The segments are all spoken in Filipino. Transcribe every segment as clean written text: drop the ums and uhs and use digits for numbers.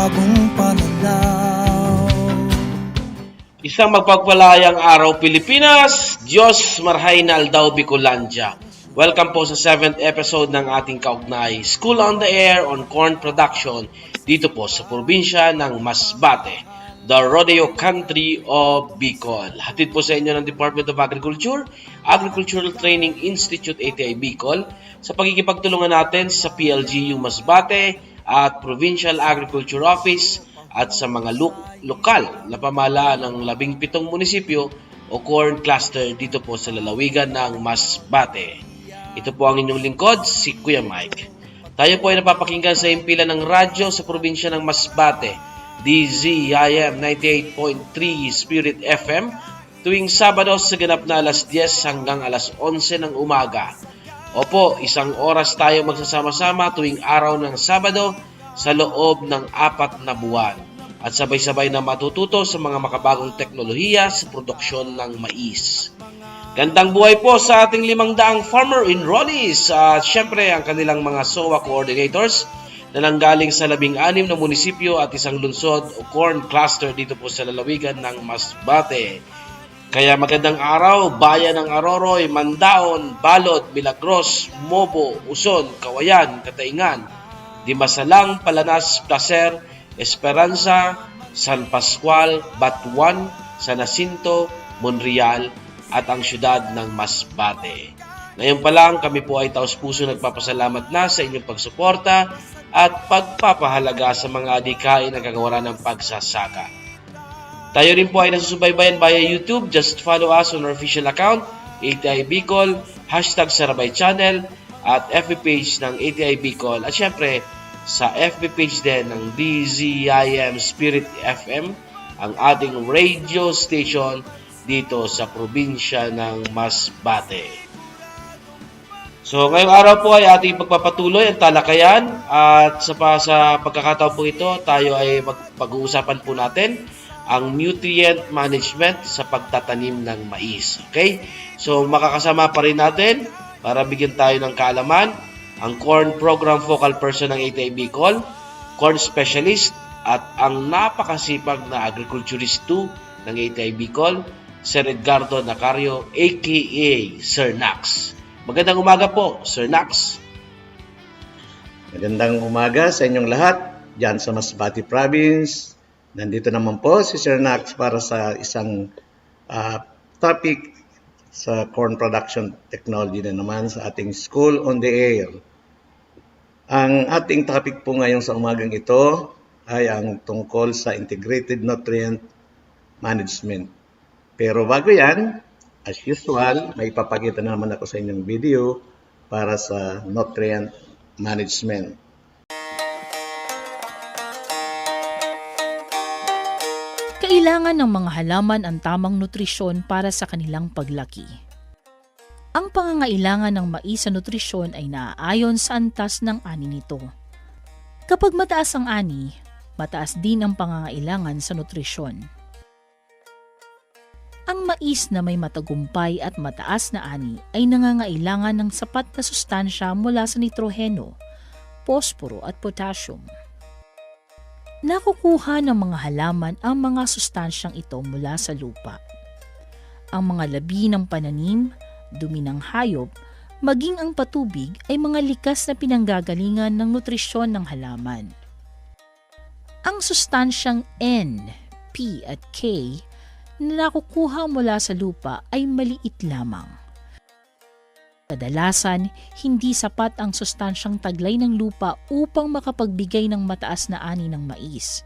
bagong pananaw. Isang magpagpalayang araw Pilipinas, Diyos marhainal daw Bicolandia. Welcome po sa 7th episode ng ating kaugnay School on the Air on Corn Production dito po sa probinsya ng Masbate, the Rodeo Country of Bicol. Hatid po sa inyo ng Department of Agriculture, Agricultural Training Institute ATI Bicol sa pagkikipagtulungan natin sa PLGU Masbate at Provincial Agriculture Office at sa mga lokal na pamahalaan ng 17 munisipyo o corn cluster dito po sa lalawigan ng Masbate. Ito po ang inyong lingkod, si Kuya Mike. Tayo po ay napapakinggan sa himpilan ng radyo sa probinsya ng Masbate, DZIM 98.3 Spirit FM, tuwing Sabado sa ganap na alas 10 hanggang alas 11 ng umaga. Opo, isang oras tayo magsasama-sama tuwing araw ng Sabado sa loob ng 4 na buwan at sabay-sabay na matututo sa mga makabagong teknolohiya sa produksyon ng mais. Gandang buhay po sa ating 500 farmer enrollees at syempre ang kanilang mga SOA coordinators na nanggaling sa 16 na munisipyo at isang lungsod o corn cluster dito po sa lalawigan ng Masbate. Kaya magandang araw, bayan ng Aroroy, Mandaon, Balod, Milagros, Mobo, Uson, Kawayan, Kataingan, Dimasalang, Palanas, Placer, Esperanza, San Pascual, Batuan, San Jacinto, Monreal at ang syudad ng Masbate. Ngayon pa lang kami po ay taos-puso nagpapasalamat na sa inyong pagsuporta at pagpapahalaga sa mga adhikain ng kagawaran ng pagsasaka. Tayo rin po ay nasusubaybayan via YouTube. Just follow us on our official account, ATI Bicol, #Sarabay Channel, at FB page ng ATI Bicol. At syempre, sa FB page din ng DZIM Spirit FM, ang ating radio station dito sa probinsya ng Masbate. So, ngayong araw po ay ating pagpapatuloy ang talakayan at sa pagkakataon po ito, tayo ay pag-uusapan po natin ang nutrient management sa pagtatanim ng mais. Okay? So, makakasama pa rin natin para bigyan tayo ng kaalaman ang Corn Program Focal Person ng ATI Bicol, Corn Specialist at ang napakasipag na Agriculturist 2 ng ATI Bicol, Sir Edgardo Nacario aka Sir Nax. Magandang umaga po, Sir Nax. Magandang umaga sa inyong lahat dyan sa Masbate Province. Nandito naman po si Sir Nax para sa isang topic sa corn production technology na naman sa ating School on the Air. Ang ating topic po ngayon sa umagang ito ay ang tungkol sa integrated nutrient management. Pero bago yan, as usual, may ipapakita naman ako sa inyong video para sa nutrient management. Kailangan ng mga halaman ang tamang nutrisyon para sa kanilang paglaki. Ang pangangailangan ng mais sa nutrisyon ay naaayon sa antas ng ani nito. Kapag mataas ang ani, mataas din ang pangangailangan sa nutrisyon. Ang mais na may matagumpay at mataas na ani ay nangangailangan ng sapat na sustansya mula sa nitroheno, posporo at potassium. Nakukuha ng mga halaman ang mga sustansyang ito mula sa lupa. Ang mga labi ng pananim, dumi ng hayop, maging ang patubig ay mga likas na pinanggagalingan ng nutrisyon ng halaman. Ang sustansyang N, P at K na nakukuha mula sa lupa ay maliit lamang. Kadalasan, hindi sapat ang sustansyang taglay ng lupa upang makapagbigay ng mataas na ani ng mais.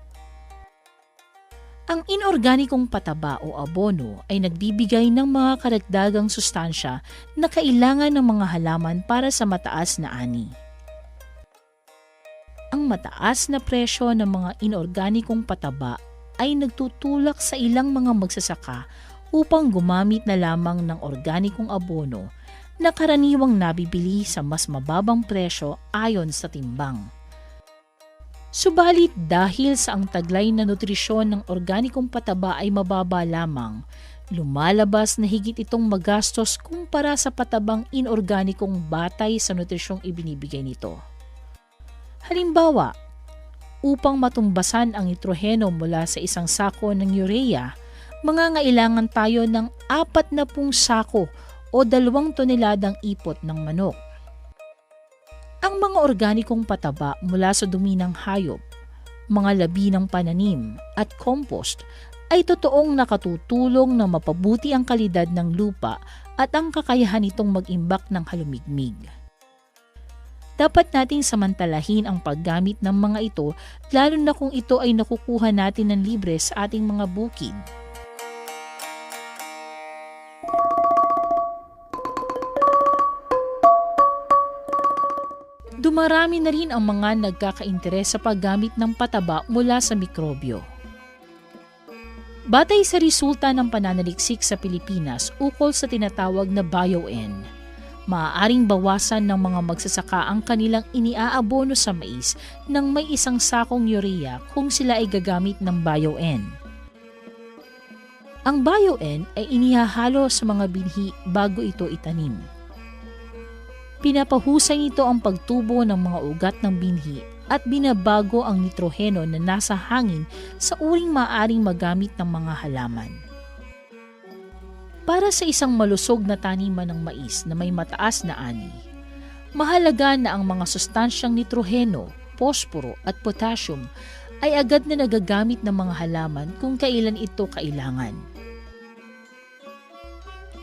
Ang inorganikong pataba o abono ay nagbibigay ng mga karagdagang sustansya na kailangan ng mga halaman para sa mataas na ani. Ang mataas na presyo ng mga inorganikong pataba ay nagtutulak sa ilang mga magsasaka upang gumamit na lamang ng organikong abono na karaniwang nabibili sa mas mababang presyo ayon sa timbang. Subalit dahil sa ang taglay na nutrisyon ng organikong pataba ay mababa lamang, lumalabas na higit itong magastos kumpara sa patabang inorganikong batay sa nutrisyong ibinibigay nito. Halimbawa, upang matumbasan ang nitroheno mula sa isang sako ng urea, mangangailangan tayo ng 40 sako o 2 toneladang ipot ng manok. Ang mga organikong pataba mula sa dumi ng hayop, mga labi ng pananim at compost ay totoong nakatutulong na mapabuti ang kalidad ng lupa at ang kakayahan nitong mag-imbak ng halumigmig. Dapat nating samantalahin ang paggamit ng mga ito lalo na kung ito ay nakukuha natin ng libre sa ating mga bukid. Dumarami na rin ang mga nagkakainteres sa paggamit ng pataba mula sa mikrobyo. Batay sa resulta ng pananaliksik sa Pilipinas ukol sa tinatawag na BioN, maaaring bawasan ng mga magsasaka ang kanilang iniaabono sa mais nang may isang sakong urea kung sila ay gagamit ng BioN. Ang BioN ay inihahalo sa mga binhi bago ito itanim. Pinapahusay nito ang pagtubo ng mga ugat ng binhi at binabago ang nitroheno na nasa hangin sa uring maaaring magamit ng mga halaman. Para sa isang malusog na taniman ng mais na may mataas na ani, mahalaga na ang mga sustansyang nitroheno, posporo at potassium ay agad na nagagamit ng mga halaman kung kailan ito kailangan.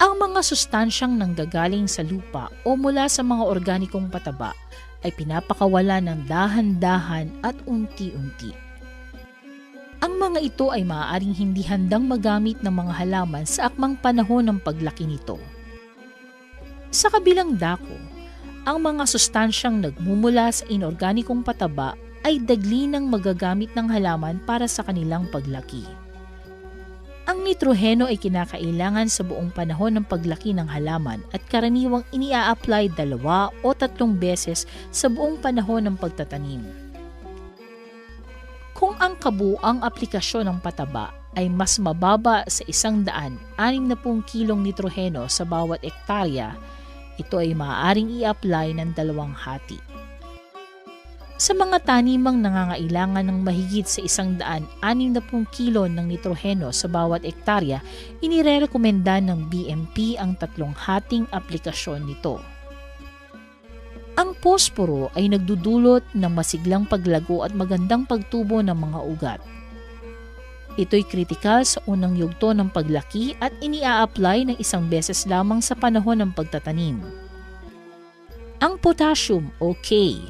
Ang mga sustansyang nanggagaling sa lupa o mula sa mga organikong pataba ay pinapakawala ng dahan-dahan at unti-unti. Ang mga ito ay maaaring hindi handang magamit ng mga halaman sa akmang panahon ng paglaki nito. Sa kabilang dako, ang mga sustansyang nagmumula sa inorganikong pataba ay dagli ng magagamit ng halaman para sa kanilang paglaki. Ang nitroheno ay kinakailangan sa buong panahon ng paglaki ng halaman at karaniwang inia-apply 2 o 3 beses sa buong panahon ng pagtatanim. Kung ang kabuuang aplikasyon ng pataba ay mas mababa sa 160 kilong nitroheno sa bawat ektarya, ito ay maaaring i-apply ng 2 hati. Sa mga tanimang nangangailangan ng mahigit sa 160 kilo ng nitroheno sa bawat ektarya, inirerekomenda ng BMP ang 3 hating aplikasyon nito. Ang posporo ay nagdudulot ng masiglang paglago at magandang pagtubo ng mga ugat. Ito'y kritikal sa unang yugto ng paglaki at inia-apply ng 1 beses lamang sa panahon ng pagtatanim. Ang potassium o K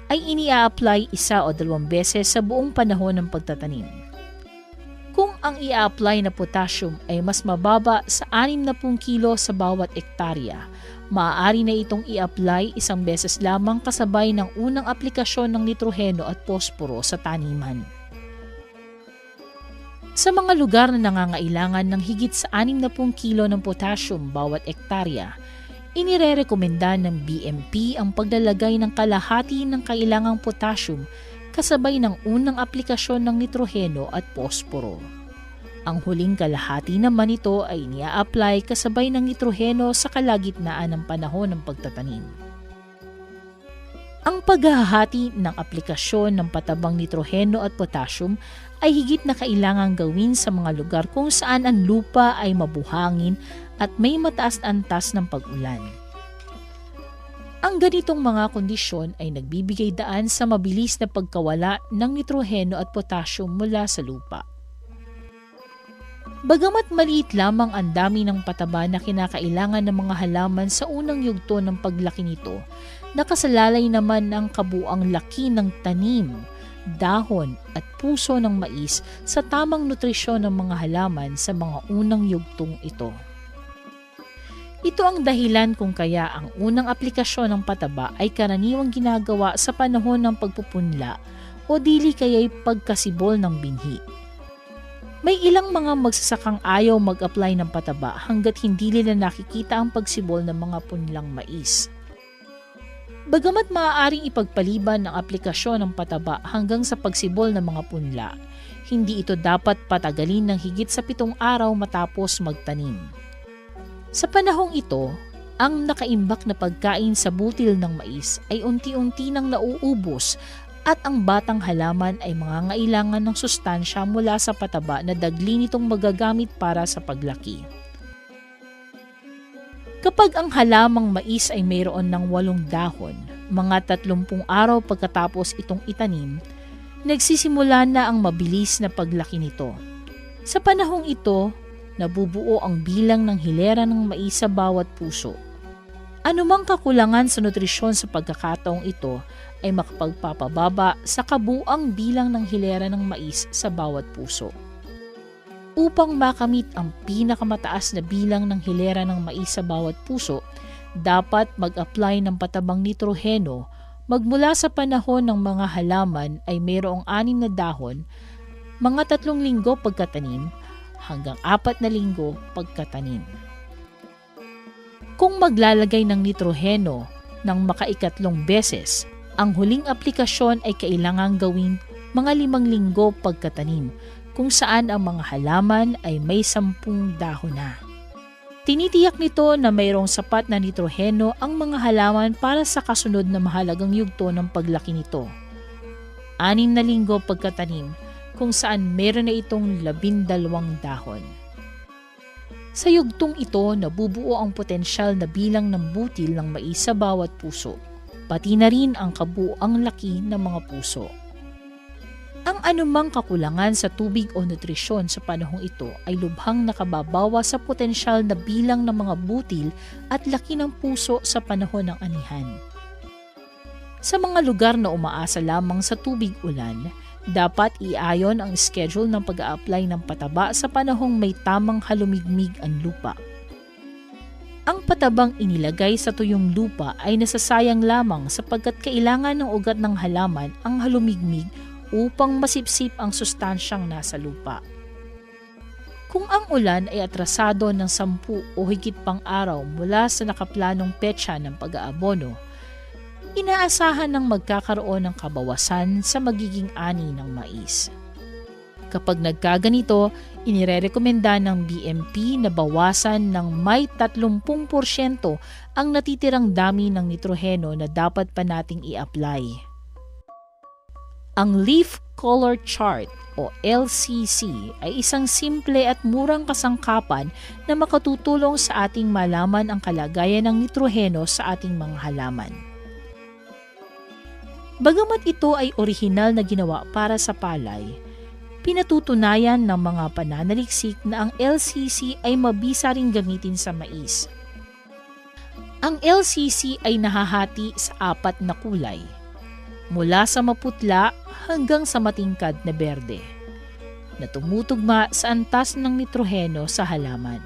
ay inia-apply 1 o 2 beses sa buong panahon ng pagtatanim. Kung ang i-apply na potassium ay mas mababa sa 60 kilo sa bawat ektarya, maaari na itong i-apply 1 beses lamang kasabay ng unang aplikasyon ng nitroheno at posporo sa taniman. Sa mga lugar na nangangailangan ng higit sa 60 kilo ng potassium bawat ektarya, inirerekomenda ng BMP ang paglalagay ng kalahati ng kailangang potassium kasabay ng unang aplikasyon ng nitroheno at posporo. Ang huling kalahati naman ito ay nia-apply kasabay ng nitroheno sa kalagitnaan ng panahon ng pagtatanim. Ang paghahati ng aplikasyon ng patabang nitroheno at potassium ay higit na kailangang gawin sa mga lugar kung saan ang lupa ay mabuhangin at may mataas na antas ng pag-ulan. Ang ganitong mga kondisyon ay nagbibigay daan sa mabilis na pagkawala ng nitroheno at potassium mula sa lupa. Bagamat maliit lamang ang dami ng pataba na kinakailangan ng mga halaman sa unang yugto ng paglaki nito, nakasalalay naman ang kabuang laki ng tanim, dahon at puso ng mais sa tamang nutrisyon ng mga halaman sa mga unang yugtong ito. Ito ang dahilan kung kaya ang unang aplikasyon ng pataba ay karaniwang ginagawa sa panahon ng pagpupunla o dili kaya'y pagkasibol ng binhi. May ilang mga magsasakang ayaw mag-apply ng pataba hanggat hindi nila nakikita ang pagsibol ng mga punlang mais. Bagamat maaaring ipagpaliban ang aplikasyon ng pataba hanggang sa pagsibol ng mga punla, hindi ito dapat patagalin ng higit sa 7 araw matapos magtanim. Sa panahong ito, ang nakaimbak na pagkain sa butil ng mais ay unti-unti nang nauubos at ang batang halaman ay mangangailangan ng sustansya mula sa pataba na dagli nitong magagamit para sa paglaki. Kapag ang halamang mais ay mayroon ng 8 dahon, mga 30 araw pagkatapos itong itanim, nagsisimula na ang mabilis na paglaki nito. Sa panahong ito, nabubuo ang bilang ng hilera ng mais sa bawat puso. Anumang kakulangan sa nutrisyon sa pagkakataong ito ay makapagpapababa sa kabuang bilang ng hilera ng mais sa bawat puso. Upang makamit ang pinakamataas na bilang ng hilera ng mais sa bawat puso, dapat mag-apply ng patabang nitroheno magmula sa panahon ng mga halaman ay mayroong 6 na dahon, mga 3 linggo pagkatanim hanggang 4 na linggo pagkatanim. Kung maglalagay ng nitroheno ng makaikatlong beses, ang huling aplikasyon ay kailangang gawin mga 5 linggo pagkatanim, kung saan ang mga halaman ay may 10 dahon na. Tinitiyak nito na mayroong sapat na nitroheno ang mga halaman para sa kasunod na mahalagang yugto ng paglaki nito. 6 na linggo pagkatanim, kung saan meron na itong 12 dahon. Sa yugtong ito, nabubuo ang potensyal na bilang ng butil ng mais sa bawat puso, pati na rin ang kabuang laki ng mga puso. Ang anumang kakulangan sa tubig o nutrisyon sa panahong ito ay lubhang nakababawa sa potensyal na bilang ng mga butil at laki ng puso sa panahon ng anihan. Sa mga lugar na umaasa lamang sa tubig ulan, dapat iayon ang schedule ng pag-a-apply ng pataba sa panahong may tamang halumigmig ang lupa. Ang patabang inilagay sa tuyong lupa ay nasasayang lamang sapagkat kailangan ng ugat ng halaman ang halumigmig upang masipsip ang sustansyang nasa lupa. Kung ang ulan ay atrasado ng 10 o higit pang araw mula sa nakaplanong petsa ng pag-aabono, inaasahan ng magkakaroon ng kabawasan sa magiging ani ng mais. Kapag nagkaganito, inirerekomenda ng BMP na bawasan ng may 30% ang natitirang dami ng nitroheno na dapat pa nating i-apply. Ang Leaf Color Chart o LCC ay isang simple at murang kasangkapan na makatutulong sa ating malaman ang kalagayan ng nitroheno sa ating mga halaman. Bagamat ito ay orihinal na ginawa para sa palay, pinatutunayan ng mga pananaliksik na ang LCC ay mabisa ring gamitin sa mais. Ang LCC ay nahahati sa 4 na kulay, mula sa maputla hanggang sa matingkad na berde, na tumutugma sa antas ng nitroheno sa halaman.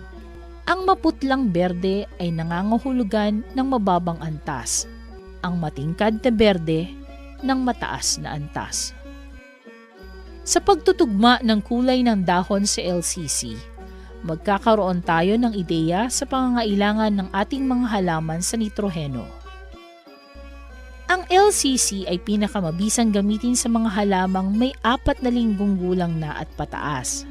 Ang maputlang berde ay nangangahulugan ng mababang antas, ang matingkad na berde ng mataas na antas. Sa pagtutugma ng kulay ng dahon sa LCC, magkakaroon tayo ng ideya sa pangangailangan ng ating mga halaman sa nitroheno. Ang LCC ay pinakamabisang gamitin sa mga halamang may 4 na linggong gulang na at pataas.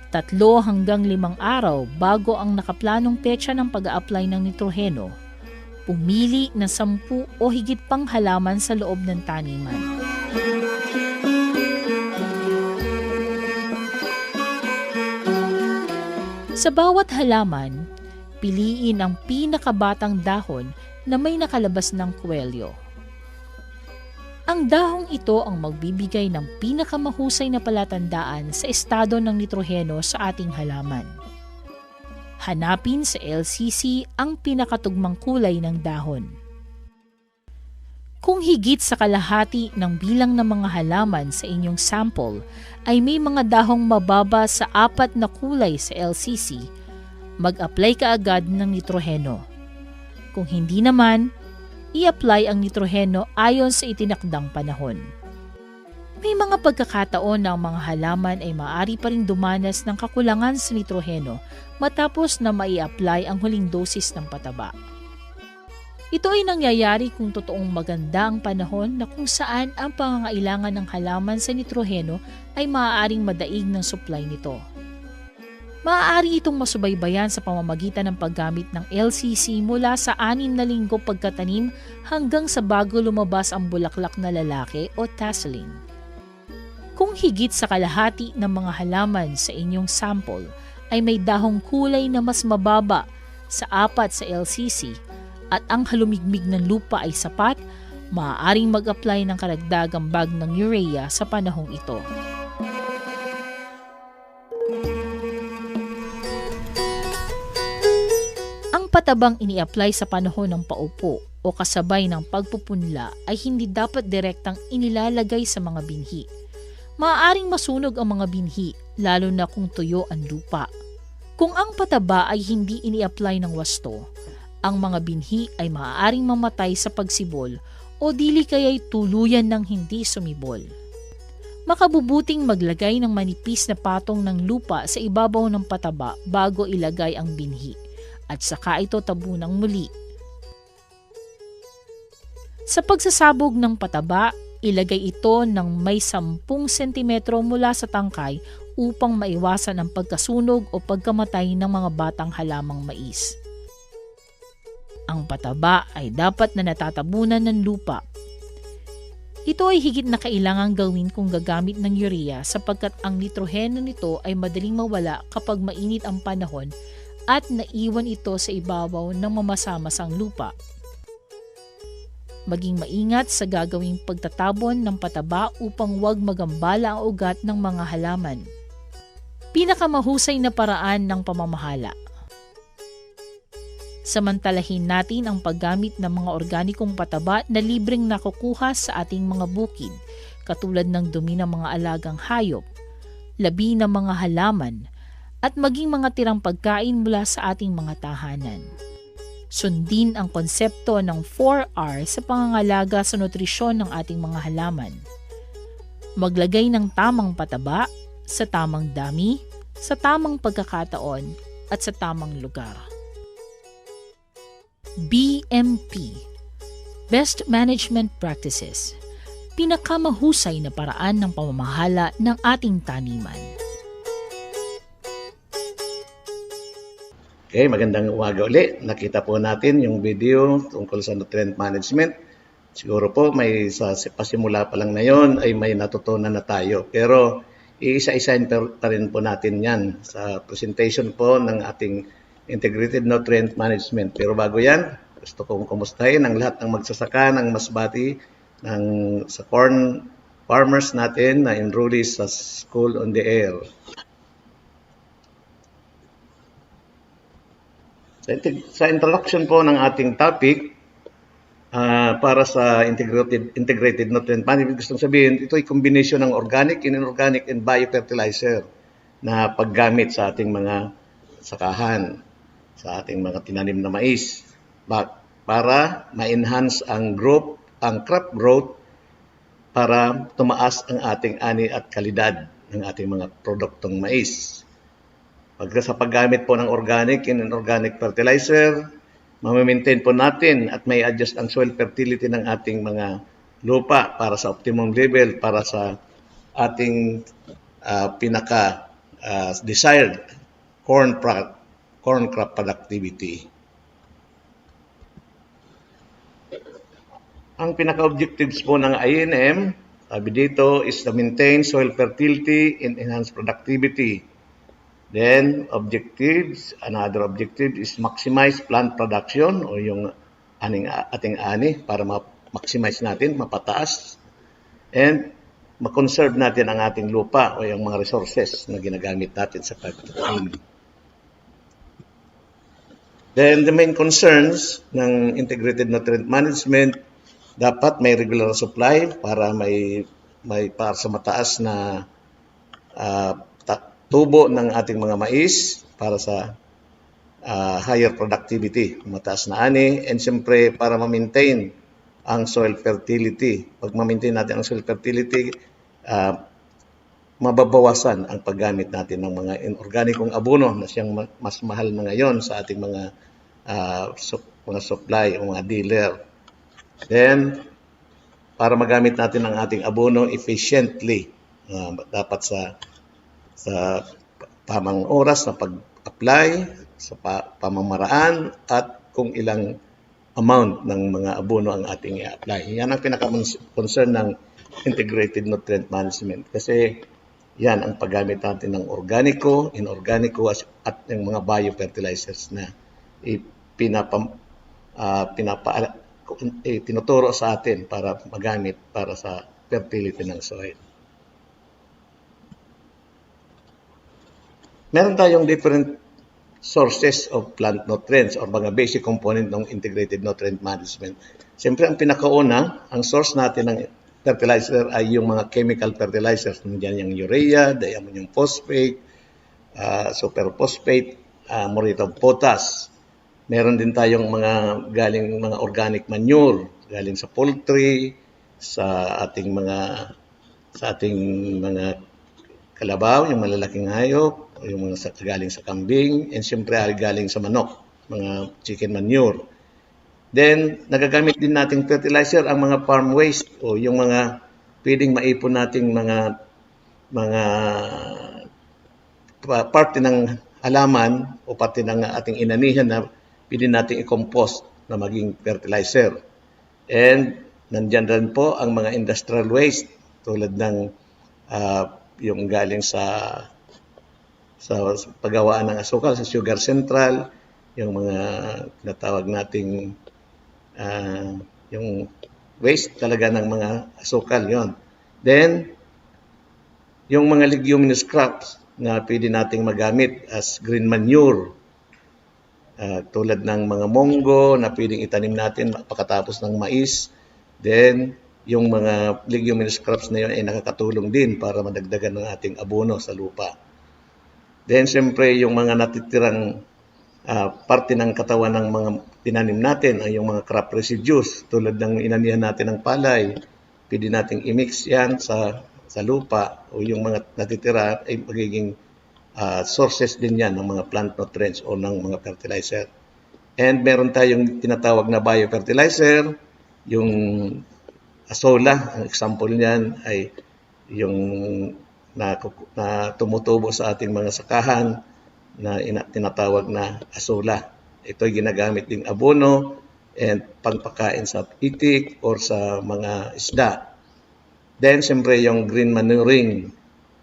3 hanggang 5 araw bago ang nakaplanong petsa ng pag-a-apply ng nitroheno, pumili ng 10 o higit pang halaman sa loob ng taniman. Sa bawat halaman, piliin ang pinakabatang dahon na may nakalabas ng kwelyo. Ang dahong ito ang magbibigay ng pinakamahusay na palatandaan sa estado ng nitroheno sa ating halaman. Hanapin sa LCC ang pinakatugmang kulay ng dahon. Kung higit sa kalahati ng bilang ng mga halaman sa inyong sample ay may mga dahong mababa sa 4 na kulay sa LCC, mag-apply ka agad ng nitroheno. Kung hindi naman, i-apply ang nitroheno ayon sa itinakdang panahon. May mga pagkakataon na ang mga halaman ay maaari pa rin dumanas ng kakulangan sa nitroheno matapos na mai-apply ang huling dosis ng pataba. Ito ay nangyayari kung totoong maganda ang panahon na kung saan ang pangangailangan ng halaman sa nitroheno ay maaaring madaig ng supply nito. Maaari itong masubaybayan sa pamamagitan ng paggamit ng LCC mula sa 6 na linggo pagkatanim hanggang sa bago lumabas ang bulaklak na lalaki o tasseling. Kung higit sa kalahati ng mga halaman sa inyong sample ay may dahong kulay na mas mababa sa 4 sa LCC at ang halumigmig ng lupa ay sapat, maaaring mag-apply ng karagdagang bag ng urea sa panahong ito. Ang patabang ini-apply sa panahon ng paupo o kasabay ng pagpupunla ay hindi dapat direktang inilalagay sa mga binhi. Maaaring masunog ang mga binhi, lalo na kung tuyo ang lupa. Kung ang pataba ay hindi ini-apply ng wasto, ang mga binhi ay maaaring mamatay sa pagsibol o dili kaya'y tuluyan ng hindi sumibol. Makabubuting maglagay ng manipis na patong ng lupa sa ibabaw ng pataba bago ilagay ang binhi at saka ito tabunang muli. Sa pagsasabog ng pataba, ilagay ito ng may 10 sentimetro mula sa tangkay upang maiwasan ang pagkasunog o pagkamatay ng mga batang halamang mais. Ang pataba ay dapat na natatabunan ng lupa. Ito ay higit na kailangang gawin kung gagamit ng urea sapagkat ang nitroheno nito ay madaling mawala kapag mainit ang panahon at naiwan ito sa ibabaw ng mamasa-masang lupa. Maging maingat sa gagawing pagtatabon ng pataba upang huwag magambala ang ugat ng mga halaman. Pinakamahusay na paraan ng pamamahala. Samantalahin natin ang paggamit ng mga organikong pataba na libreng nakukuha sa ating mga bukid, katulad ng dumi ng mga alagang hayop, labi ng mga halaman, at maging mga tirang pagkain mula sa ating mga tahanan. Sundin ang konsepto ng 4R sa pangangalaga sa nutrisyon ng ating mga halaman. Maglagay ng tamang pataba, sa tamang dami, sa tamang pagkakataon, at sa tamang lugar. BMP, Best Management Practices, pinakamahusay na paraan ng pamamahala ng ating taniman. Okay, magandang umaga uli. Nakita po natin yung video tungkol sa nutrient management. Siguro po may sa pasimula pa lang na yon ay may natutunan na tayo. Pero iisa-isahin pa rin po natin yan sa presentation po ng ating Integrated Nutrient Management. Pero bago yan, gusto kong kumustahin ang lahat ng magsasaka ng Masbati sa corn farmers natin na enrollees sa School on the Air. Sa introduction po ng ating topic, para sa integrated nutrient management, gustong sabihin, ito ay kombinasyon ng organic, inorganic, and biofertilizer na paggamit sa ating mga sakahan, sa ating mga tinanim na mais, para ma-enhance ang crop growth, para tumaas ang ating ani at kalidad ng ating mga produktong mais. Sa paggamit po ng organic and inorganic fertilizer, mamaintain po natin at may adjust ang soil fertility ng ating mga lupa para sa optimum level, para sa ating desired corn crop productivity. Ang pinaka-objectives po ng INM, sabi dito, is to maintain soil fertility and enhance productivity. Then, another objective is maximize plant production o yung ating ani para ma-maximize natin, mapataas. And ma-conserve natin ang ating lupa o yung mga resources na ginagamit natin sa pagtatanim. Then, the main concerns ng integrated nutrient management, dapat may regular supply para para sa mataas na tubo ng ating mga mais para sa higher productivity, mataas na ani, and siyempre para ma-maintain ang soil fertility. Pag ma-maintain natin ang soil fertility, mababawasan ang paggamit natin ng mga inorganikong abono na siyang mas mahal na ngayon sa ating mga supply o mga dealer. Then, para magamit natin ang ating abono efficiently, dapat sa tamang oras na pag-apply, sa pamamaraan, at kung ilang amount ng mga abono ang ating i-apply. Yan ang pinaka-concern ng integrated nutrient management kasi yan ang paggamit natin ng organico, inorganico at ng mga biofertilizers na tinuturo sa atin para magamit para sa fertility ng soil. Meron tayong different sources of plant nutrients or mga basic component ng integrated nutrient management. Siyempre, ang pinakauna, ang source natin ng fertilizer ay yung mga chemical fertilizers. Nandiyan yung urea, diammonium phosphate, superphosphate, muriate of potash. Meron din tayong mga organic manure, galing sa poultry, sa ating mga kalabaw, yung malalaking hayop, yung mga galing sa kambing, and siyempre ay galing sa manok, mga chicken manure. Then, nagagamit din nating fertilizer ang mga farm waste o yung mga pwedeng maipon nating mga parte ng halaman o parte ng ating inanihan na pwede nating i-compost na maging fertilizer. And nandyan rin po ang mga industrial waste tulad ng yung galing sa paggawaan ng asukal, sa sugar central, yung mga natawag nating yung waste talaga ng mga asukal yon. Then, yung mga leguminous crops na pwede nating magamit as green manure, tulad ng mga munggo na pwedeng itanim natin pagkatapos ng mais. Then, yung mga leguminous crops na yun ay nakakatulong din para madagdagan ng ating abono sa lupa. Then, siyempre, yung mga natitirang parte ng katawan ng mga tinanim natin ay yung mga crop residues tulad ng inanihan natin ng palay. Pwede nating i-mix yan sa lupa o yung mga natitira ay magiging sources din yan ng mga plant nutrients o ng mga fertilizer. And meron tayong tinatawag na biofertilizer, yung azolla, ang example niyan ay yung na tumutubo sa ating mga sakahan na tinatawag na azolla. Ito ay ginagamit ding abono and pangpakain sa itik or sa mga isda. Then, siyempre, yung green manuring,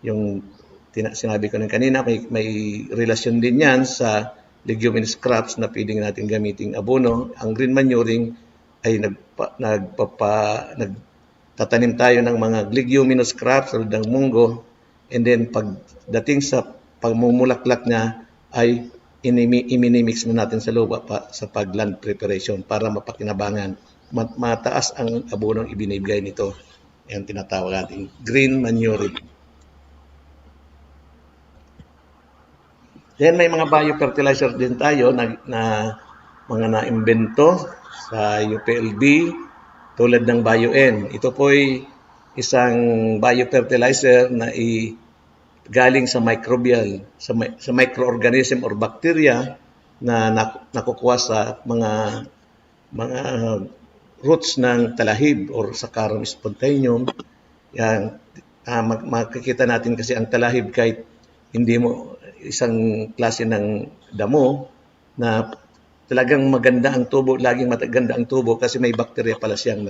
yung sinabi ko kanina, may relasyon din yan sa leguminous crops na pwedeng natin gamiting abono. Ang green manuring ay nagtatanim tayo ng mga leguminous crops tulad ng munggo, and then pagdating sa pagmumulaklak niya ay iminimix na natin sa lupa sa pag-land preparation para mapakinabangan. Mataas ang abonong ibinibigay nito. Yan tinatawag natin green manuring. Then may mga biofertilizer din tayo na mga naimbento sa UPLB tulad ng BioN. Ito po ay isang biofertilizer na galing sa microbial, sa microorganism or bacteria na nakukuha sa mga roots ng talahib or Saccharum spontaneum. Yan, makikita natin kasi ang talahib kahit hindi mo isang klase ng damo na talagang maganda ang tubo, laging maganda ang tubo kasi may bacteria pala siyang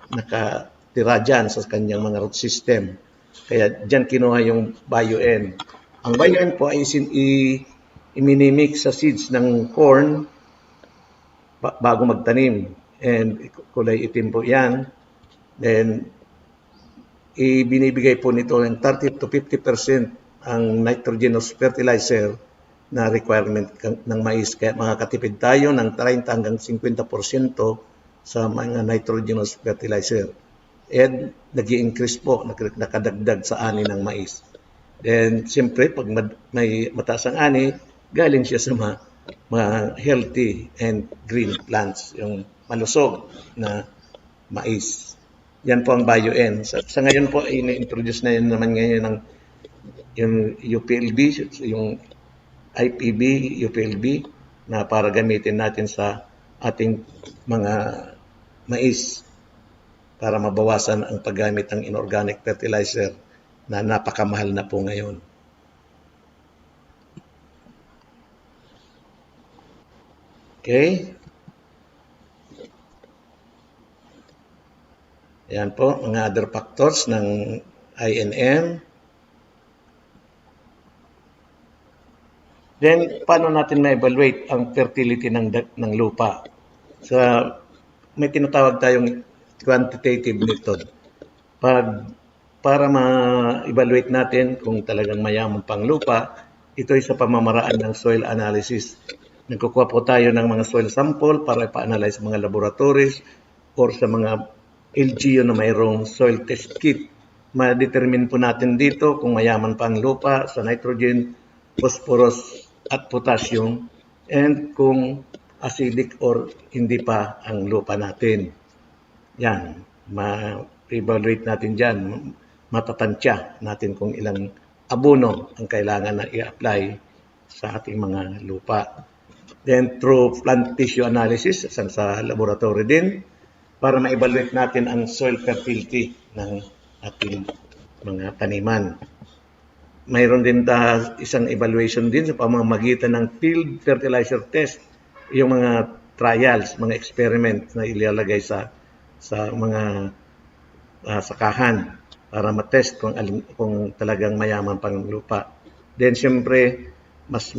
nakatira dyan sa kanyang mga root system. Kaya dyan kinuha yung BioN. Ang BioN po ay iminimix sa seeds ng corn bago magtanim. And kulay itim po yan. Then, ibinibigay po nito ng 30 to 50% ang nitrogenous fertilizer na requirement ng mais. Kaya makakatipid tayo ng 30 hanggang 50% sa mga nitrogenous fertilizer. And nag-i-increase po, nakadagdag sa ani ng mais. Then, siyempre, pag may mataas ang ani, galing siya sa mga healthy and green plants, yung malusog na mais. Yan po ang BioN. Sa ngayon po, ini-introduce na yun naman ngayon ng yung UPLB, yung IPB, UPLB, na para gamitin natin sa ating mga mais para mabawasan ang paggamit ng inorganic fertilizer na napakamahal na po ngayon. Okay? Yan po, mga other factors ng INM. Then, paano natin ma-evaluate ang fertility ng lupa? May tinatawag tayong quantitative method. Para ma-evaluate natin kung talagang mayaman pang lupa, ito ay sa pamamaraan ng soil analysis. Nagkukuha po tayo ng mga soil sample para ipa-analyze sa mga laboratories or sa mga LGU na mayroong soil test kit. Ma-determine po natin dito kung mayaman pa ang lupa sa nitrogen, phosphorus, at potassium, and kung acidic or hindi pa ang lupa natin. Yan, ma-evaluate natin dyan, matatansya natin kung ilang abono ang kailangan na i-apply sa ating mga lupa. Then through plant tissue analysis sa laboratory din, para ma-evaluate natin ang soil fertility ng ating mga taniman. Mayroon din isang evaluation din sa pamamagitan ng field fertilizer test, yung mga trials, mga experiment na ilalagay sa mga sakahan para matest kung talagang mayaman pang lupa. Then siyempre, mas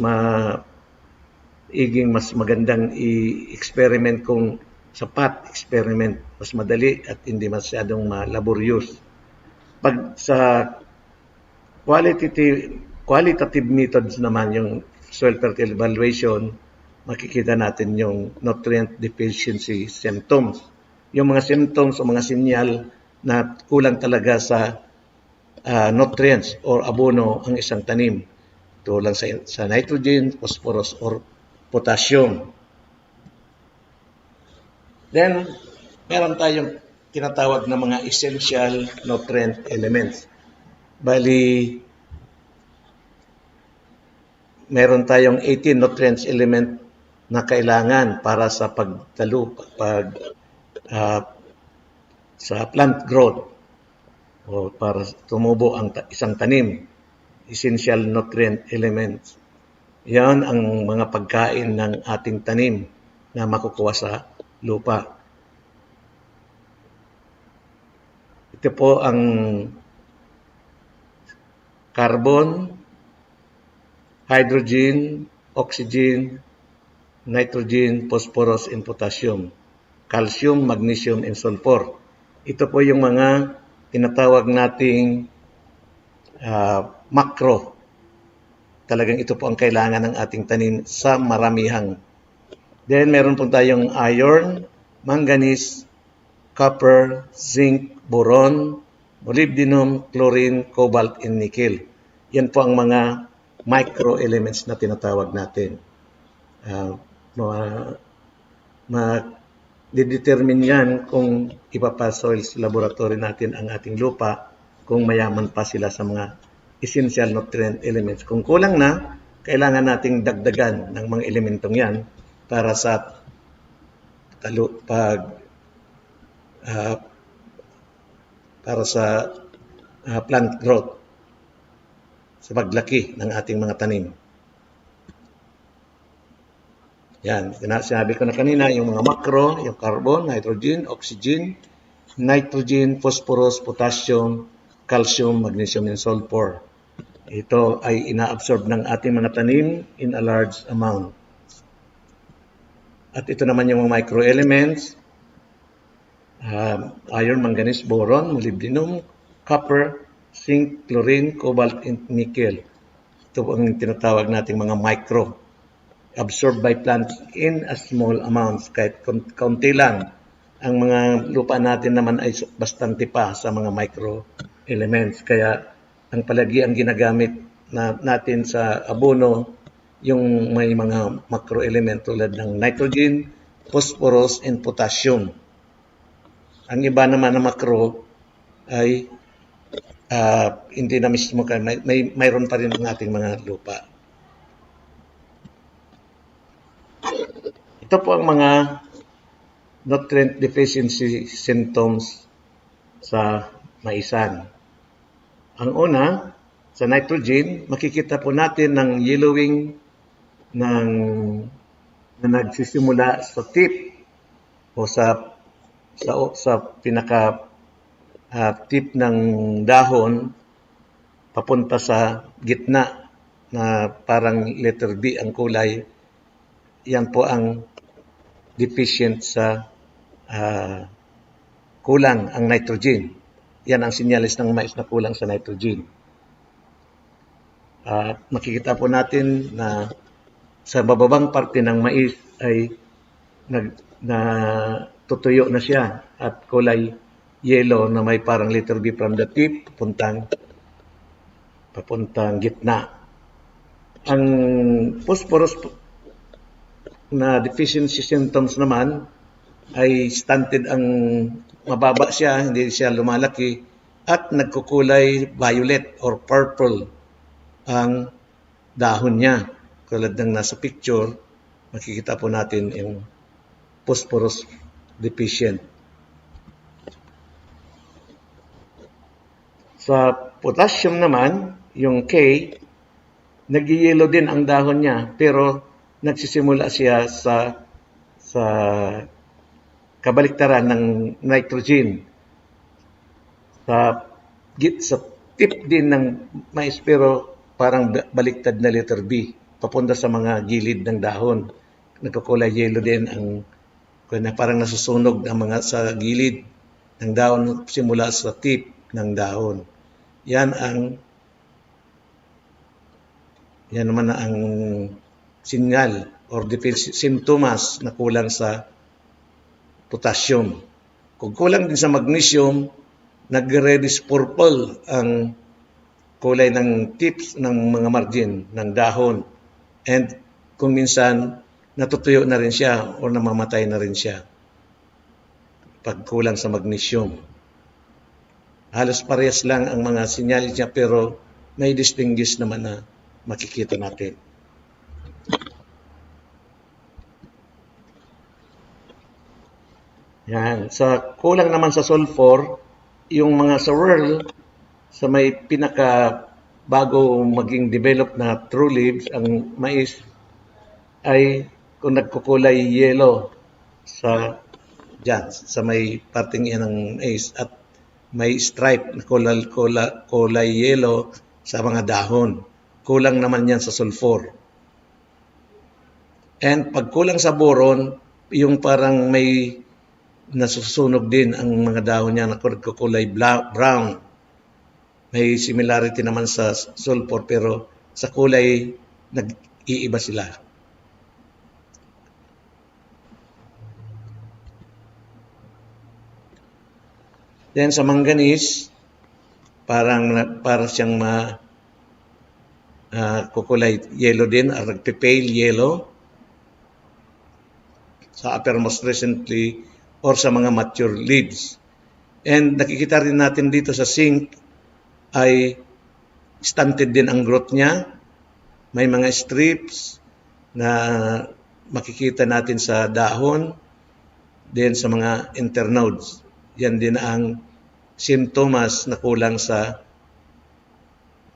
magandang i-experiment kung sapat experiment, mas madali at hindi masyadong laborious. Pag sa qualitative methods naman, yung soil fertility evaluation, makikita natin yung nutrient deficiency symptoms. Yung mga symptoms o mga sinyal na kulang talaga sa nutrients or abono ang isang tanim. Tulad sa nitrogen, phosphorus, or potassium. Then, meron tayong tinatawag na mga essential nutrient elements. Bali, meron tayong 18 nutrients element na kailangan para sa sa plant growth o para tumubo ang isang tanim. Essential nutrient elements. Yan ang mga pagkain ng ating tanim na makukuha sa lupa. Ito po ang carbon, hydrogen, oxygen, nitrogen, phosphorus, and potassium, calcium, magnesium, and sulfur. Ito po yung mga tinatawag nating macro. Talagang ito po ang kailangan ng ating tanim sa maramihang. Then meron po tayong iron, manganese, copper, zinc, boron, molybdenum, chlorine, cobalt, and nickel. Yan po ang mga microelements na tinatawag natin. Didetermine yan kung ipapasoil sa laboratory natin ang ating lupa kung mayaman pa sila sa mga essential nutrient elements. Kung kulang na, kailangan nating dagdagan ng mga elementong yan para sa plant growth, sa paglaki ng ating mga tanim. Yan, sinabi ko na kanina, yung mga macro, yung carbon, nitrogen, oxygen, nitrogen, phosphorus, potassium, calcium, magnesium, and sulfur. Ito ay inaabsorb ng ating mga tanim in a large amount. At ito naman yung mga microelements, iron, manganese, boron, molybdenum, copper, zinc, chlorine, cobalt, and nickel. Ito ang tinatawag nating mga micro. Absorbed by plants in a small amounts, kahit kaunti lang. Ang mga lupa natin naman ay bastante pa sa mga micro elements. Kaya ang palagi ang ginagamit natin sa abono, yung may mga macro element tulad ng nitrogen, phosphorus, and potassium. Ang iba naman na macro ay hindi na mismo, mayroon pa rin ang ating mga lupa. Ito po ang mga nutrient deficiency symptoms sa maisan. Ang una, sa nitrogen, makikita po natin ng yellowing ng na nagsisimula sa tip o sa pinaka tip ng dahon papunta sa gitna na parang letter B ang kulay. Yan po ang deficient sa kulang ang nitrogen. Yan ang sinyalis ng mais na kulang sa nitrogen. Makikita po natin na sa bababang parte ng mais ay tutuyo na siya at kulay yellow na may parang letter B from the tip papuntang gitna. Ang phosphorus na deficiency symptoms naman ay stunted ang mababa siya, hindi siya lumalaki at nagkukulay violet or purple ang dahon niya. Tulad ng nasa picture, makikita po natin yung phosphorus deficient. Sa potassium naman, yung K, nag-yellow din ang dahon niya, pero nagsisimula siya sa kabaliktaran ng nitrogen. Sa tip din ng mais, pero parang baliktad na letter B, papunta sa mga gilid ng dahon. Nagkukulay yellow din parang nasusunog ang mga sa gilid ng dahon simula sa tip ng dahon. Yan naman ang sinyal or symptoms na kulang sa potassium. Kung kulang din sa magnesium, nag-reddish purple ang kulay ng tips ng mga margin ng dahon. And kung minsan, natutuyo na rin siya o namamatay na rin siya pag kulang sa magnesium. Halos parehas lang ang mga sinyalis niya pero may distinguish naman na makikita natin. Yan. Sa kulang naman sa sulfur, yung mga sa world, sa may pinaka bago maging develop na true leaves, ang mais ay kung nagkukulay yellow sa may parting yan ng mais at may stripe na kulay yellow sa mga dahon. Kulang naman yan sa sulfur. And pag kulang sa boron, yung parang may nasusunog din ang mga dahon niya na kulay brown. May similarity naman sa sulfur pero sa kulay nag-iiba sila. Then sa manganese, para siyang kukulay yellow din, or nagpe-pale yellow sa uppermost recently or sa mga mature leaves. And nakikita rin natin dito sa zinc ay stunted din ang growth niya. May mga strips na makikita natin sa dahon, din sa mga internodes. Yan din ang simptomas na kulang sa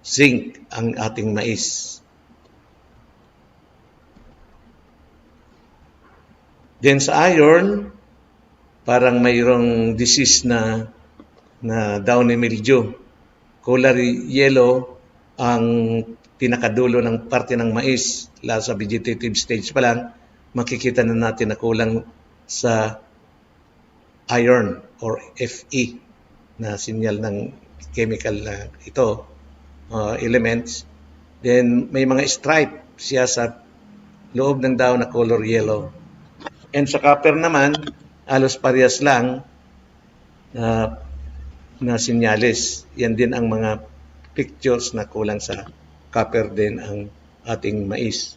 zinc ang ating mais. Then sa iron, parang mayroong disease na downy mildew. Kulay yellow ang pinakadulo ng parte ng mais. Lalo sa vegetative stage pa lang, makikita na natin na kulang sa iron or Fe na sinyal ng chemical na ito, elements. Then may mga stripe siya sa loob ng dahon na color yellow. And sa copper naman, halos parehas lang na sinyalis. Yan din ang mga pictures na kulang sa copper din ang ating mais.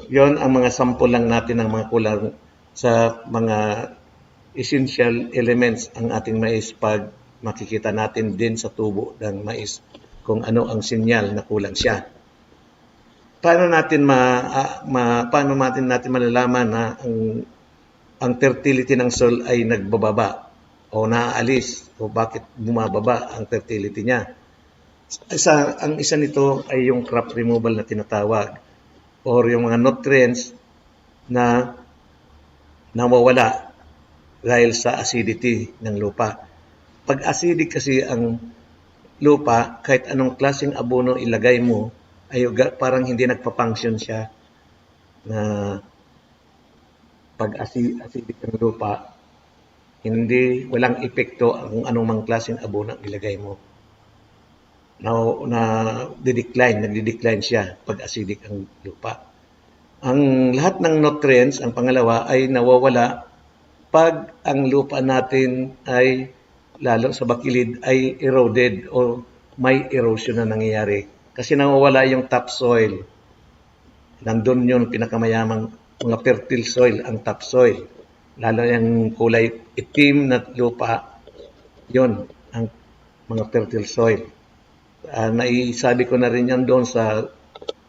Yon ang mga sample lang natin ng mga kulang sa mga essential elements ang ating mais pag makikita natin din sa tubo ng mais kung ano ang sinyal na kulang siya. Paano natin malalaman na ang fertility ng soil ay nagbababa o naaalis o bakit bumababa ang fertility niya? ang isa nito ay yung crop removal na tinatawag or yung mga nutrients na nawawala dahil sa acidity ng lupa. Pag acidic kasi ang lupa, kahit anong klaseng abono ilagay mo, ay parang hindi nagpa-function siya na pag acidic ang lupa, walang epekto ang anong mang klaseng abono ilagay mo. Nagdi-decline siya pag acidic ang lupa. Ang lahat ng nutrients, ang pangalawa, ay nawawala pag ang lupa natin ay, lalo sa bakilid, ay eroded o may erosion na nangyayari. Kasi nawawala yung topsoil. Nandun yun, pinakamayamang mga fertile soil, ang topsoil. Lalo yung kulay itim na lupa, yun, ang mga fertile soil. Naisabi ko na rin yan doon sa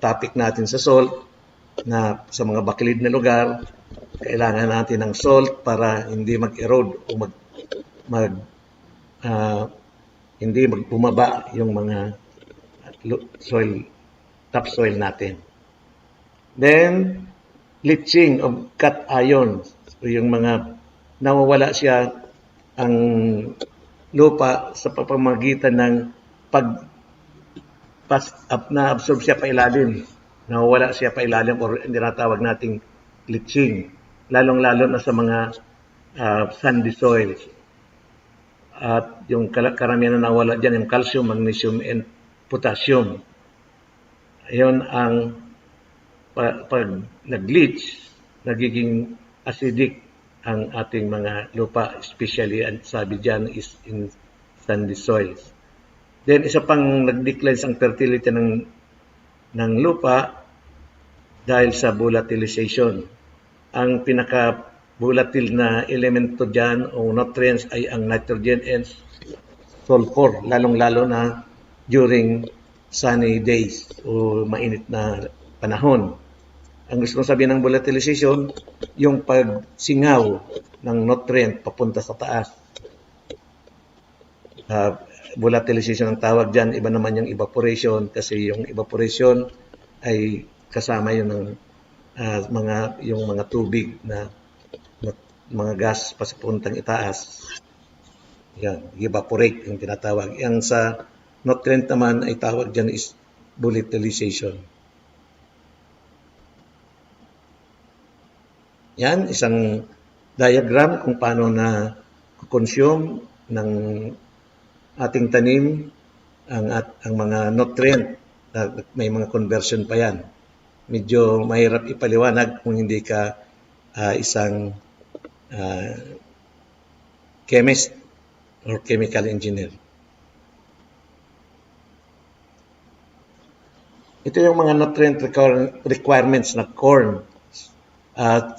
topic natin sa salt, na sa mga bakilid na lugar, kailangan natin ng salt para hindi mag-erode o hindi bumaba yung mga topsoil natin. Then, leaching of cation, so yung mga nawawala siya ang lupa sa pamamagitan ng na-absorb siya pa ilalim. Nawawala siya pa ilalim or tinatawag nating leaching. Lalong-lalo na sa mga sandy soils. At yung karamihan na nawala dyan, yung calcium, magnesium, and potassium. Ayun ang pag nag-leach, nagiging acidic ang ating mga lupa, especially, and sabi dyan, is in sandy soils. Then, isa pang nag-decline ang fertility ng lupa dahil sa volatilization. Ang pinaka-volatile na elemento dyan o nutrients ay ang nitrogen and sulfur, lalong-lalo na during sunny days o mainit na panahon. Ang gusto kong sabihin ng volatilization, yung pagsingaw ng nutrient papunta sa taas. Volatilization ang tawag dyan, iba naman yung evaporation, kasi yung evaporation ay kasama yun ng mga tubig na mga gas papuntang itaas. Yan, evaporate yung tinatawag. Yang sa nutrient naman ay tawag dyan is volatilization. Yan, isang diagram kung paano na consume ng ating tanim ang mga nutrient. May mga conversion pa yan. Medyo mahirap ipaliwanag kung hindi ka isang chemist or chemical engineer. Ito yung mga nutrient requirements na corn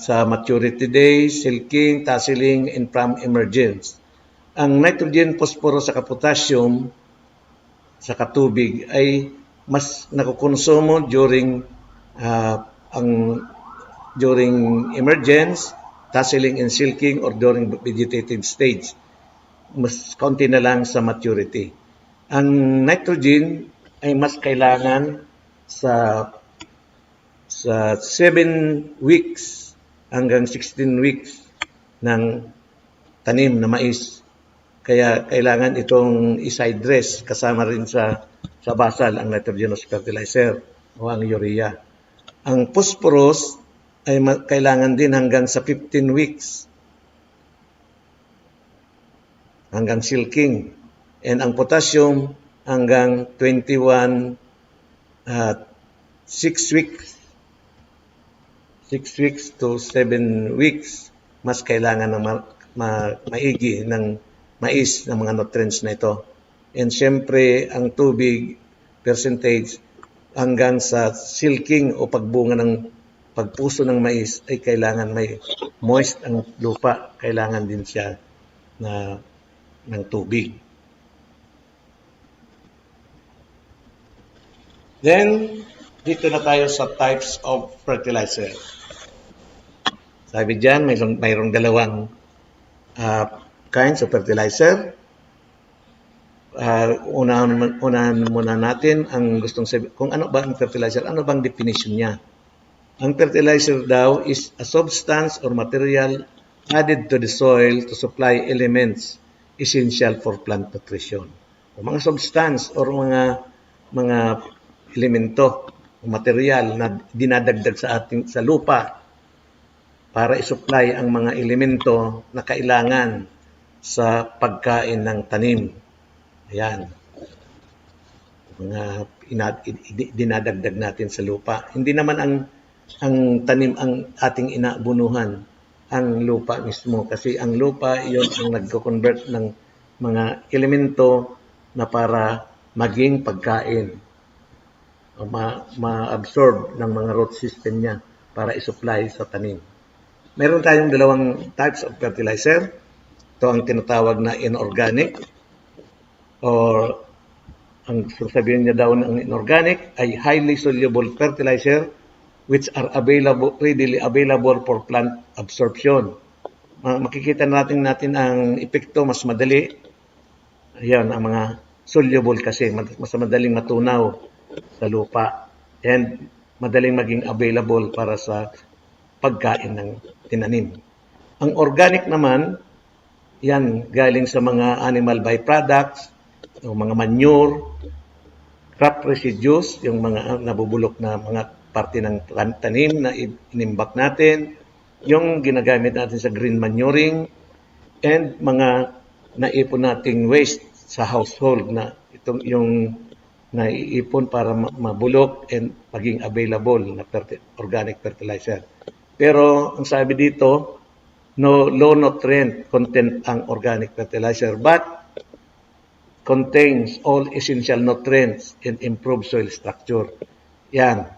sa maturity days, silking, tasseling, and pram emergence. Ang nitrogen, phosphorus, at potassium sa tubig ay mas nakukonsumo during emergence, tasseling, and silking, or during vegetative stage. Mas konti na lang sa maturity. Ang nitrogen ay mas kailangan sa 7 weeks hanggang 16 weeks ng tanim na mais. Kaya kailangan itong i-side dress kasama rin sa basal ang nitrogenous fertilizer o ang urea. Ang phosphorus ay kailangan din hanggang sa 15 weeks hanggang silking. And ang potassium hanggang 21 6 weeks. 6 weeks to 7 weeks mas kailangan ng maigi ng mais ng mga nutrients na ito. And syempre, ang tubig percentage hanggang sa silking o pagbunga ng pagpuso ng mais ay kailangan may moist ang lupa. Kailangan din siya ng tubig. Then, dito na tayo sa types of fertilizer. Sabi dyan, mayroong dalawang kinds of fertilizer. unahan muna natin ang gustong sabihin. Kung ano ba ang fertilizer, ano bang definition niya? Ang fertilizer daw is a substance or material added to the soil to supply elements essential for plant nutrition. O mga substance or mga elemento o material na dinadagdag sa lupa para isupply ang mga elemento na kailangan sa pagkain ng tanim. Ayan. Mga dinadagdag natin sa lupa. Hindi naman ang tanim ang ating inaabunuhan, ang lupa mismo. Kasi ang lupa, yun ang nagko-convert ng mga elemento na para maging pagkain. O ma-absorb ng mga root system niya para isupply sa tanim. Meron tayong dalawang types of fertilizer. Ito ang tinatawag na inorganic or ang sasabihin niya daw ng inorganic ay highly soluble fertilizer which are readily available for plant absorption. Makikita natin ang epekto mas madali. Ayan, ang mga soluble kasi mas madaling matunaw sa lupa and madaling maging available para sa pagkain ng tinanim. Ang organic naman, yan galing sa mga animal byproducts, o mga manure, crop residues, yung mga nabubulok na mga parte ng tanim na inimbak natin, yung ginagamit natin sa green manuring, and mga naipon nating waste sa household na itong yung naiipon para mabulok and maging available na organic fertilizer. Pero ang sabi dito, low nutrient content ang organic fertilizer but contains all essential nutrients and improved soil structure. Yan.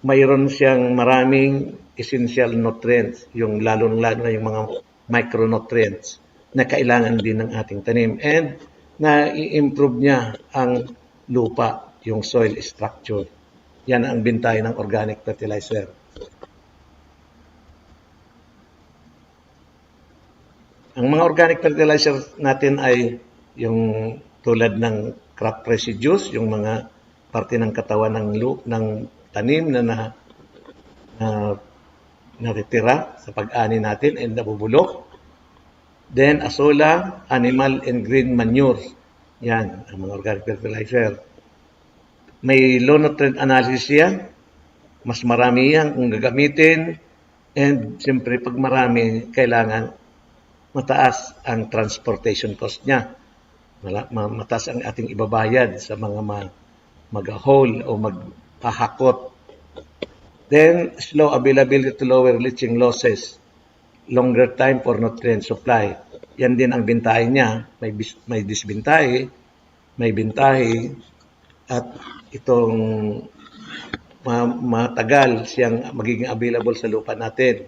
Mayroon siyang maraming essential nutrients, yung lalo-lalo na yung mga micronutrients na kailangan din ng ating tanim. And na-i-improve niya ang lupa, yung soil structure. Yan ang bintay ng organic fertilizer. Ang mga organic fertilizer natin ay yung tulad ng crop residues, yung mga parte ng katawan ng tanim na natitira sa pag-ani natin and nabubulok. Then, asola, animal and green manure. Yan, ang mga organic fertilizer. May low nutrient analysis yan. Mas marami yan kung gagamitin. And, siyempre, pag marami, kailangan mataas ang transportation cost niya. Mataas ang ating ibabayad sa mga mag-haul o maghahakot. Then, slow availability to lower leaching losses. Longer time for nutrient supply. Yan din ang bintahe niya. May disbintahe, may bintahe, at itong matagal siyang magiging available sa lupa natin.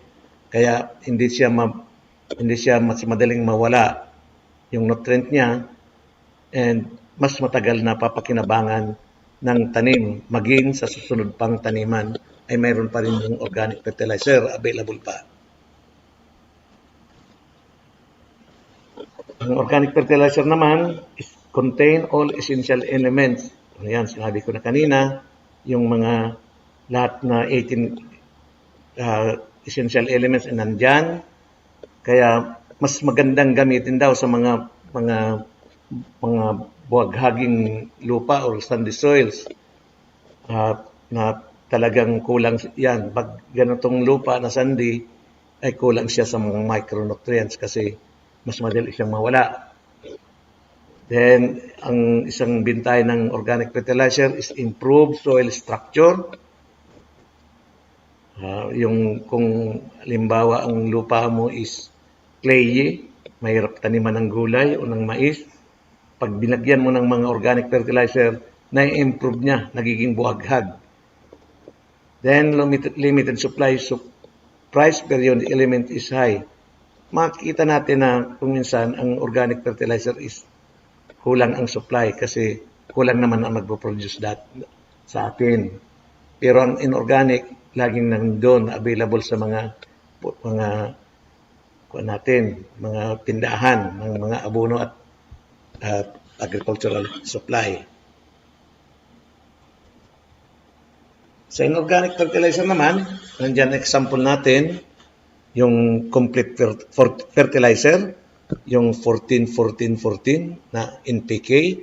Kaya hindi siya mas madaling mawala yung nutrient niya and mas matagal na papakinabangan ng tanim. Maging sa susunod pang taniman ay mayroon pa rin yung organic fertilizer available pa. Ang organic fertilizer naman is contain all essential elements. Ayan, sinabi ko na kanina, yung mga lahat na 18 essential elements ay nandyan. Kaya mas magandang gamitin daw sa mga buwaghaging lupa or sandy soils na talagang kulang yan. Pag ganitong lupa na sandy ay kulang siya sa mga micronutrients kasi mas madali siyang mawala. Then, ang isang bintay ng organic fertilizer is improved soil structure. Yung kung halimbawa ang lupa mo is clayy, mahirap taniman ng gulay o ng mais, pag binagyan mo ng mga organic fertilizer, na-improve niya, nagiging buhaghag. Then, limited supply, so price per unit element is high. Makikita natin na kung minsan ang organic fertilizer is kulang ang supply kasi kulang naman ang magpo-produce sa atin. Pero ang inorganic, laging nandun, available sa mga tindahan, ng mga abono at agricultural supply. Sa inorganic fertilizer naman, nandiyan example natin, yung complete fertilizer, yung 14-14-14 na NPK,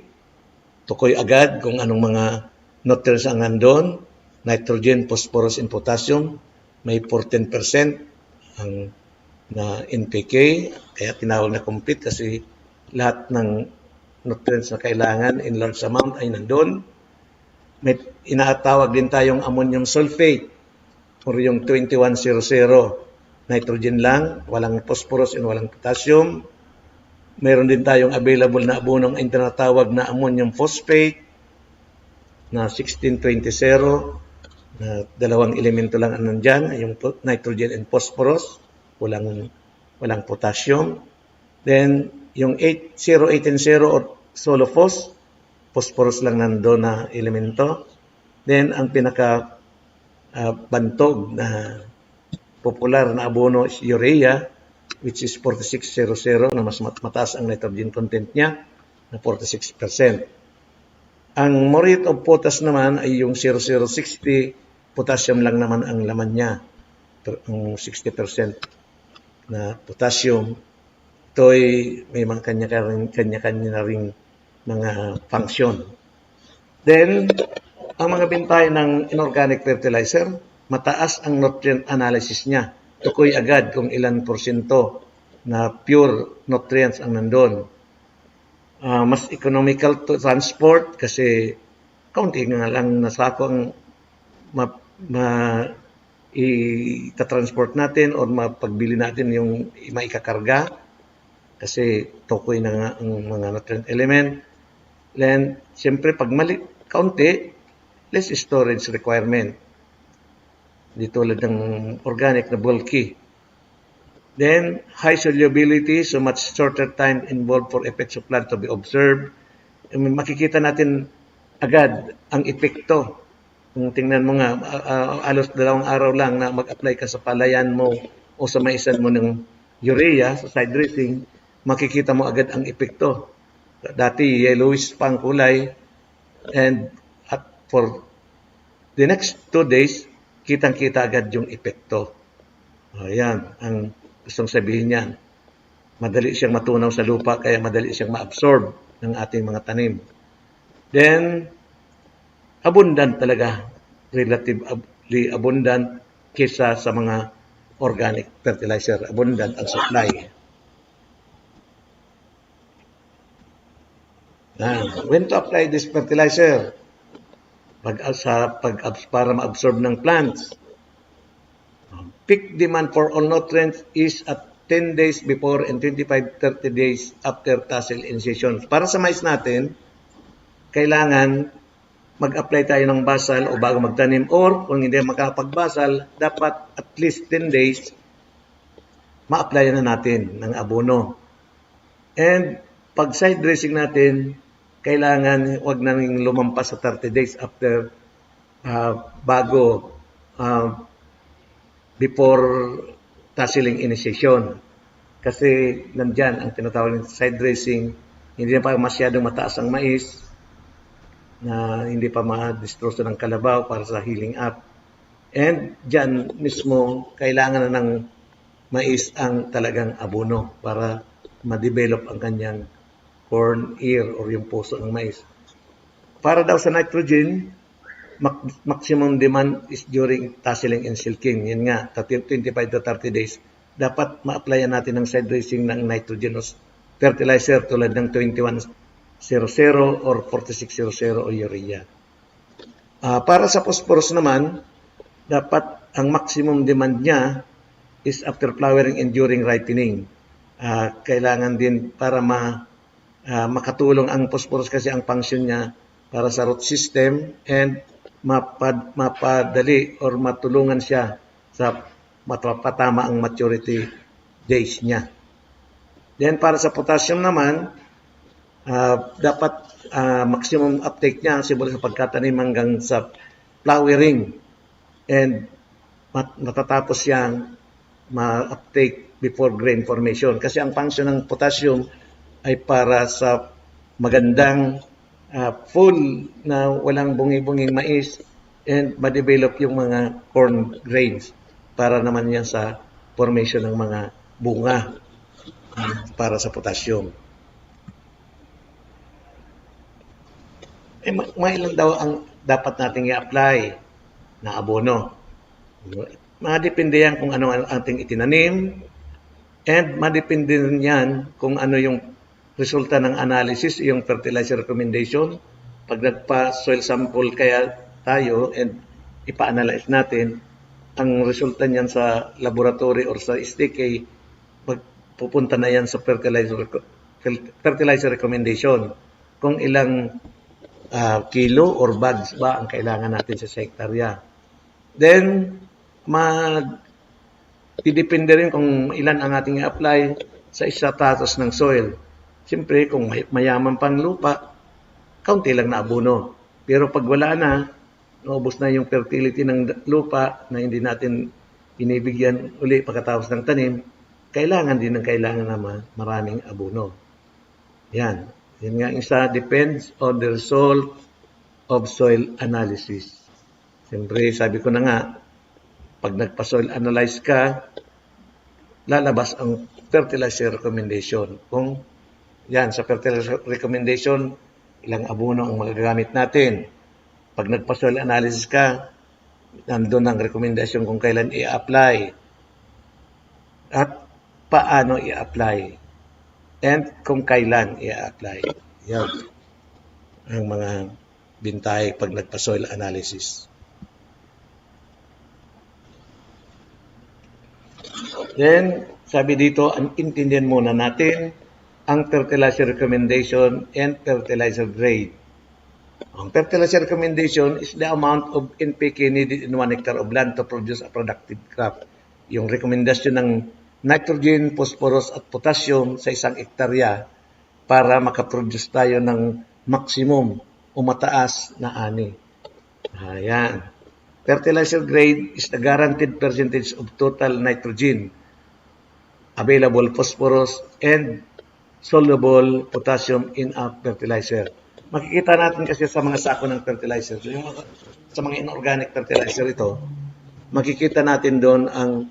tukoy agad kung anong mga nutrients ang nandun, nitrogen, phosphorus, and potassium, may 14% ang na NPK, kaya tinawag na complete kasi lahat ng nutrients na kailangan in large amount ay nandun. May inaatawag din tayong ammonium sulfate or yung 2100, nitrogen lang, walang phosphorus and walang potassium. Meron din tayong available na abonong ay tinatawag na ammonium phosphate na 1620, na dalawang elemento lang ang nandyan, yung nitrogen and phosphorus, walang potassium. Then, yung 8018 or solofos, phosphorus lang nandoon na elemento. Then, ang pinaka bantog na popular na abono is urea, which is 4600, na mas mataas ang nitrogen content niya, na 46%. Ang morate of potash naman ay yung 0060, potassium lang naman ang laman niya, ang 60% na potassium. Ito ay may mga kanya-kanya na ring mga function. Then, ang mga bintay ng inorganic fertilizer, mataas ang nutrient analysis niya. Tukoy agad kung ilan porsyento na pure nutrients ang nandun. Mas economical to transport kasi kaunti nga lang na sako ang i-transport natin o mapagbili natin yung maikakarga kasi tukoy na nga ang mga nutrient element. Then, siyempre, pag kaunti, less storage requirement. Di tulad ng organic na bulky. Then, high solubility, so much shorter time involved for effects of plant to be observed. Makikita natin agad ang epekto. Kung tingnan mo nga, alos 2 araw lang na mag-apply ka sa palayan mo o sa maisan mo ng urea, sa side dressing, makikita mo agad ang epekto. Dati, yellowish pa ang kulay. And for the next 2 days, kitang-kita agad yung epekto. Ayan, ang gustong sabihin niyan. Madali siyang matunaw sa lupa, kaya madali siyang ma-absorb ng ating mga tanim. Then, abundant talaga, relatively abundant kesa sa mga organic fertilizer. Abundant ang supply. When to apply this fertilizer? Para ma-absorb ng plants. Peak demand for all nutrients is at 10 days before and 25-30 days after tassel initiation. Para sa mais natin, kailangan mag-apply tayo ng basal o bago magtanim, or kung hindi makapagbasal, dapat at least 10 days ma-apply na natin ng abono. And pag side dressing natin, kailangan wag nang lumampas sa 30 days after before tasseling initiation. Kasi nandyan ang tinatawag ng side dressing, hindi na pa masyadong mataas ang mais, na hindi pa ma-distroso ng kalabaw para sa healing up. And dyan mismo, kailangan na ng mais ang talagang abono para ma-develop ang kanyang corn ear or yung puso ng mais. Para daw sa nitrogen, maximum demand is during tasseling and silking. Yan nga, 25 to 30 days. Dapat ma-applyan natin ng side dressing ng nitrogenous fertilizer tulad ng 2100 or 4600 o urea. Para sa phosphorus naman, dapat ang maximum demand niya is after flowering and during ripening. Kailangan din para makatulong ang phosphorus kasi ang function niya para sa root system and mapadali or matulungan siya sa matapatama ang maturity days niya. Then para sa potassium naman, dapat maximum uptake niya simula sa pagkatanim hanggang sa flowering and matatapos siyang ma-uptake before grain formation. Kasi ang function ng potassium ay para sa magandang full na walang bungi-bunging mais and ma-develop yung mga corn grains para naman yan sa formation ng mga bunga para sa potassium. Mailan daw ang dapat nating i-apply na abono? Madepende yan kung ano ang ating itinanim and madepende rin yan kung ano yung resulta ng analysis, yung fertilizer recommendation. Pag nagpa-soil sample kaya tayo and ipa-analyze natin, ang resulta niyan sa laboratory or sa STK, pupunta na yan sa fertilizer recommendation. Kung ilang kilo or bags ba ang kailangan natin sa hektarya. Then, didepende rin kung ilan ang ating i-apply sa status ng soil. Siyempre, kung mayaman pang lupa, kaunti lang na abono. Pero pag wala na, naubos na yung fertility ng lupa na hindi natin binibigyan uli pagkatapos ng tanim, kailangan na maraming abono. Yan. Yan nga isa, depends on the result of soil analysis. Siyempre, sabi ko na nga, pag nagpa-soil analyze ka, lalabas ang fertilizer recommendation. Kung yan, sa fertilizer recommendation, ilang abono ang magagamit natin. Pag nagpa-soil analysis ka, nandun ang recommendation kung kailan i-apply at paano i-apply and kung kailan i-apply. Yan ang mga bintay pag nagpa-soil analysis. Then, sabi dito, ang intindihan muna natin ang fertilizer recommendation and fertilizer grade. Ang fertilizer recommendation is the amount of NPK needed in 1 hectare of land to produce a productive crop. Yung rekomendasyon ng nitrogen, phosphorus at potassium sa isang hektarya para makaproduce tayo ng maximum o mataas na ani. Ayan. Fertilizer grade is the guaranteed percentage of total nitrogen, available phosphorus, and soluble potassium in a fertilizer. Makikita natin kasi sa mga sako ng fertilizer, sa mga inorganic fertilizer ito, makikita natin doon ang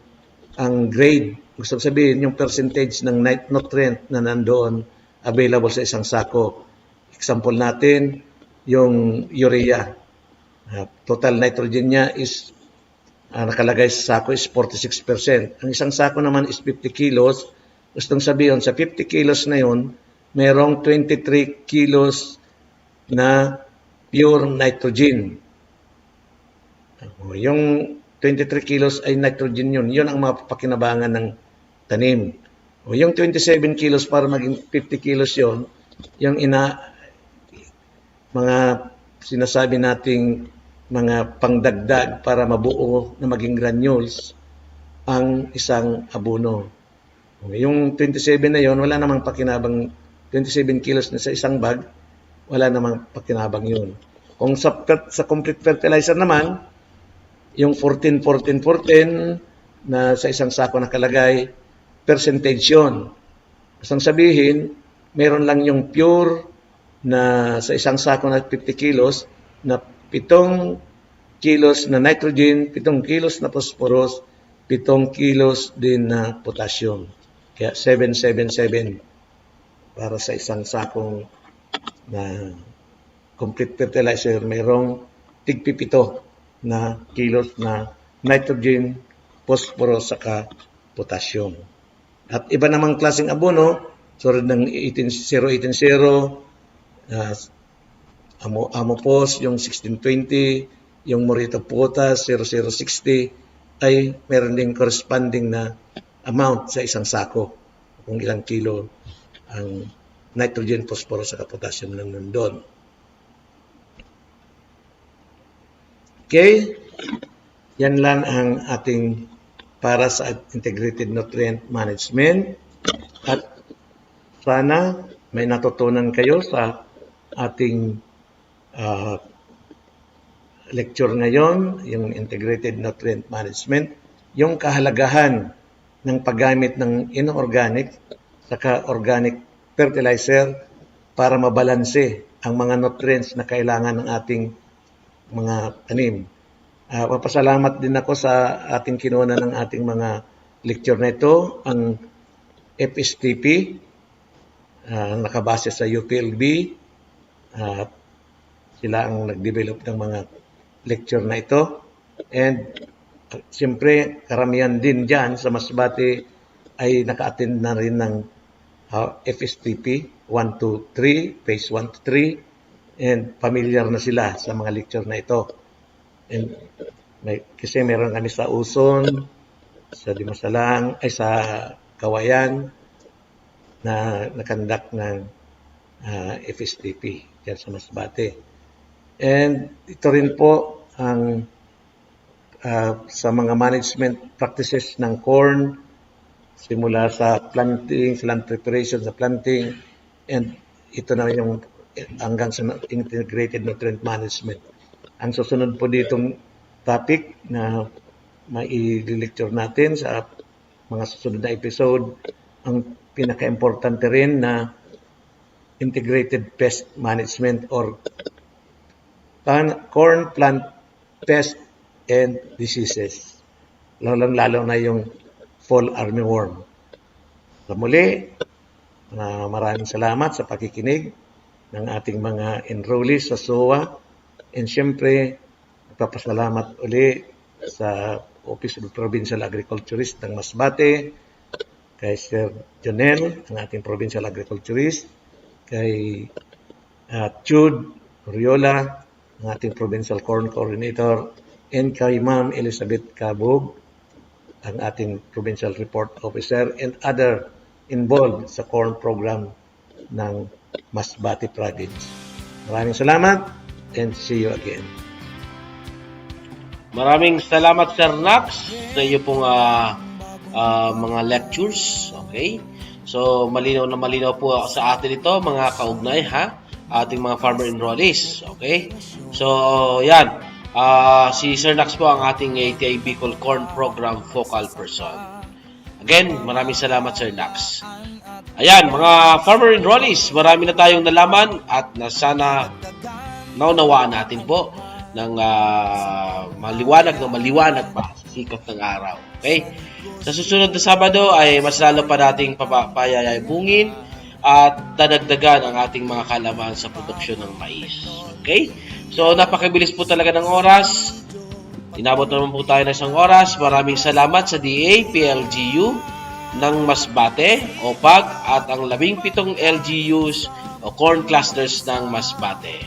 grade. Gusto sabihin, yung percentage ng nutrient na nandoon available sa isang sako. Example natin, yung urea. Total nitrogen niya is nakalagay sa sako is 46%. Ang isang sako naman is 50 kilos. Gustong sabihin, sa 50 kilos na yun, merong 23 kilos na pure nitrogen. Yung 23 kilos ay nitrogen yun. Yun ang mapapakinabangan ng tanim. Yung 27 kilos para maging 50 kilos yun, yung mga sinasabi nating mga pangdagdag para mabuo na maging granules ang isang abono. Yung 27 na yon, wala namang pakinabang, 27 kilos na sa isang bag, wala namang pakinabang yun. Kung sa complete fertilizer naman, yung 14-14-14 na sa isang sako nakalagay, percentage yun. Gusto sabihin, meron lang yung pure na sa isang sako na 50 kilos na 7 kilos na nitrogen, 7 kilos na phosphorus, 7 kilos din na potassium. Kaya 777 para sa isang sakong na complete fertilizer, mayroong tig-7 na kilos na nitrogen, phosphorus, saka potassium. At iba namang klaseng abono, tulad ng 080, Amopos, yung 1620, yung Morito Potas, 0060, ay meron din corresponding na amount sa isang sako. Kung ilang kilo ang nitrogen, phosphorus, at potassium na nandun. Okay? Yan lang ang ating para sa integrated nutrient management. At sana may natutunan kayo sa ating lecture ngayon, yung integrated nutrient management, yung kahalagahan ng paggamit ng inorganic saka organic fertilizer para mabalanse ang mga nutrients na kailangan ng ating mga tanim. Papasalamat din ako sa ating kinuna ng ating mga lecture na ito, ang FSTP, nakabase sa UPLB. Sila ang nag-develop ng mga lecture na ito. And siyempre, karamihan din dyan sa Masbate ay naka-attend na rin ng FSTP 1 to 3, phase 1 to 3, and familiar na sila sa mga lecture na ito. And kasi meron kami sa Uson, sa Dimasalang, ay sa Kawayan, na nakandak ng FSTP dyan sa Masbate. And ito rin po ang sa mga management practices ng corn, simula sa planting, sa land preparation, sa planting, and ito na yung hanggang sa integrated nutrient management. Ang susunod po ditong topic na mai-lecture natin sa mga susunod na episode, ang pinaka-importante rin na integrated pest management or corn plant pest and diseases. Lalo na yung fall armyworm. Sa muli, maraming salamat sa pakikinig ng ating mga enrollees sa SOA. And siyempre, nagpapasalamat uli sa Office of Provincial Agriculturist ng Masbate, kay Sir Jonel, ang ating Provincial Agriculturist, kay Chud Oriola, ang ating Provincial Corn Coordinator, and kay Ma'am Elizabeth Cabog, ang ating Provincial Report Officer, and other involved sa corn program ng Masbate Province. Maraming salamat and see you again. Maraming salamat, Sir Nax, sa iyo pong mga lectures. Okay? So, malinaw na malinaw po sa atin ito, mga kaugnay, ating mga farmer enrollees. Okay? So, yan. Si Sir Nax po ang ating ATI Bicol Corn Program Focal Person. Again, maraming salamat, Sir Nax. Ayan, mga farmer enrollees, marami na tayong nalaman at sana naunawaan natin po ng maliwanag pa sa sikat ng araw. Okay? Sa susunod na Sabado ay mas lalo pa nating payayabungin at dadagdagan ang ating mga kalaman sa produksyon ng mais. Okay? So, napakabilis po talaga ng oras. Inabot naman po tayo ng isang oras. Maraming salamat sa DA, PLGU ng Masbate, OPAG, at ang 17 LGUs o corn clusters ng Masbate.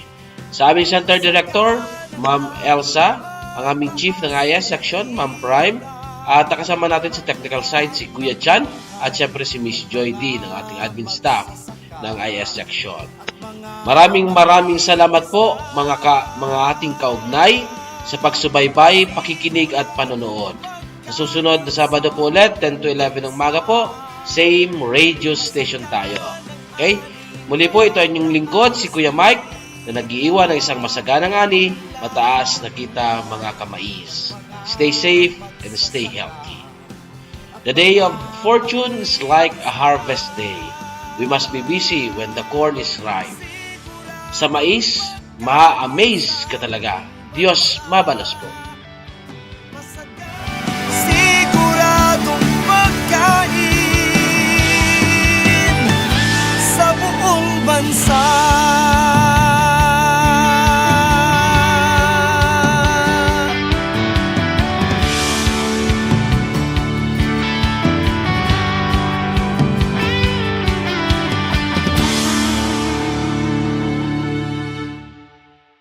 Sa aming Center Director, Ma'am Elsa, ang aming Chief ng IS Section, Ma'am Prime, at nakasama natin sa technical side si Kuya Chan at syempre si Miss Joy D ng ating admin staff ng IS Section. Maraming salamat po mga ating kaugnay sa pagsubaybay, pakikinig at panonood. Sa susunod na Sabado po ulit, 10 to 11 ng umaga po, same radio station tayo. Okay? Muli po, ito ang inyong lingkod, si Kuya Mike, na nag-iiwan ng isang masaganang ani, mataas na kita mga kamais. Stay safe and stay healthy. The day of fortune is like a harvest day. We must be busy when the corn is ripe. Sa mais, ma-amaze ka talaga. Diyos mabalos po.